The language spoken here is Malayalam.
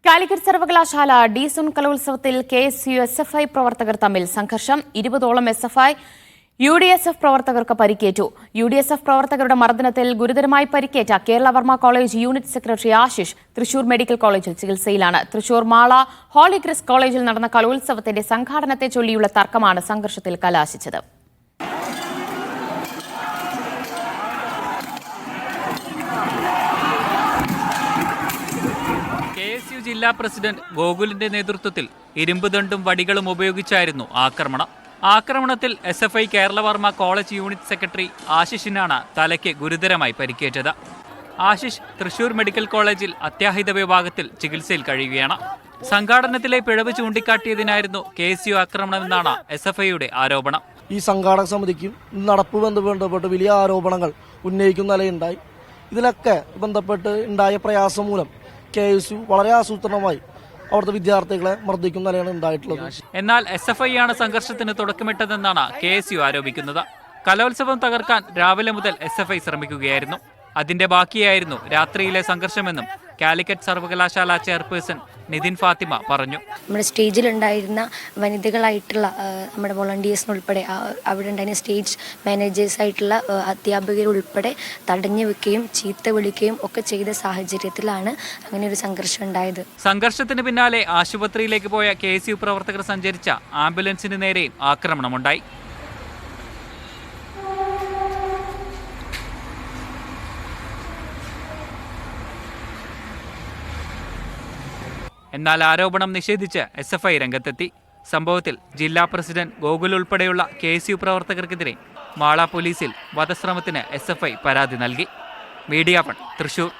കാലിക്കറ്റ് സർവകലാശാല ഡീസൺ കലോത്സവത്തിൽ KSU-SFI പ്രവർത്തകർ തമ്മിൽ സംഘർഷം. 20ഓളം SFI UDSF പ്രവർത്തകർക്ക് പരിക്കേറ്റു. UDSF പ്രവർത്തകരുടെ മർദ്ദനത്തിൽ ഗുരുതരമായി പരിക്കേറ്റ Keralavarma college unit secretary Ashish Thrissur medical കോളേജിൽ ചികിത്സയിലാണ്. തൃശൂർ മാള ഹോളിഗ്രസ് കോളേജിൽ നടന്ന കലോത്സവത്തിന്റെ സംഘാടനത്തെ ചൊല്ലിയുള്ള തർക്കമാണ് സംഘർഷത്തിൽ കലാശിച്ചത്. KSU ജില്ലാ പ്രസിഡന്റ് ഗോകുലിന്റെ നേതൃത്വത്തിൽ ഇരുമ്പുദണ്ടും വടികളും ഉപയോഗിച്ചായിരുന്നു ആക്രമണം. ആക്രമണത്തിൽ SFI Keralavarma college unit secretary ആശിഷിനാണ് തലയ്ക്ക് ഗുരുതരമായി പരിക്കേറ്റത്. ആശിഷ് തൃശൂർ മെഡിക്കൽ കോളേജിൽ അത്യാഹിത വിഭാഗത്തിൽ ചികിത്സയിൽ കഴിയുകയാണ്. സംഘാടനത്തിലെ പിഴവ് ചൂണ്ടിക്കാട്ടിയതിനായിരുന്നു KSU ആക്രമണമെന്നാണ് SFIയുടെ ആരോപണം. ഈ സംഘാടക സമിതിക്കും നടപ്പ് ബന്ധപ്പെട്ട് വലിയ ആരോപണങ്ങൾ ഉന്നയിക്കുന്ന നിലയുണ്ടായി. ഇതിലൊക്കെ ബന്ധപ്പെട്ട് ഉണ്ടായ പ്രയാസം മൂലം KSU വളരെ ആസൂത്രണമായി അവിടുത്തെ വിദ്യാർത്ഥികളെ മർദ്ദിക്കുന്ന നിലയാണ് ഉണ്ടായിട്ടുള്ളത്. എന്നാൽ SFI ആണ് സംഘർഷത്തിന് തുടക്കമിട്ടതെന്നാണ് KSU ആരോപിക്കുന്നത്. കലോത്സവം തകർക്കാൻ രാവിലെ മുതൽ SFI ശ്രമിക്കുകയായിരുന്നു. അതിന്റെ ബാക്കിയായിരുന്നു രാത്രിയിലെ സംഘർഷമെന്നും കാലിക്കറ്റ് സർവകലാശാല ചെയർപേഴ്സൺ നിതിൻ ഫാത്തിമ പറഞ്ഞു. നമ്മുടെ സ്റ്റേജിലുണ്ടായിരുന്ന വനിതകളായിട്ടുള്ള നമ്മുടെ വോളണ്ടിയേഴ്സിനുൾപ്പെടെ അവിടെ ഉണ്ടായിരുന്ന സ്റ്റേജ് മാനേജേഴ്സായിട്ടുള്ള അധ്യാപകരുൾപ്പെടെ തടഞ്ഞു വെക്കുകയും ചീത്ത വിളിക്കുകയും ഒക്കെ ചെയ്ത സാഹചര്യത്തിലാണ് അങ്ങനെ ഒരു സംഘർഷം ഉണ്ടായത്. സംഘർഷത്തിന് പിന്നാലെ ആശുപത്രിയിലേക്ക് പോയ KSU പ്രവർത്തകർ സഞ്ചരിച്ച ആംബുലൻസിന് നേരെയും ആക്രമണമുണ്ടായി. എന്നാൽ ആരോപണം നിഷേധിച്ച് SFI രംഗത്തെത്തി. സംഭവത്തിൽ ജില്ലാ പ്രസിഡന്റ് ഗോകുൽ ഉൾപ്പെടെയുള്ള KSU പ്രവർത്തകർക്കെതിരെ മാള പോലീസിൽ വധശ്രമത്തിന് SFI പരാതി നൽകി. മീഡിയ 1 തൃശൂർ.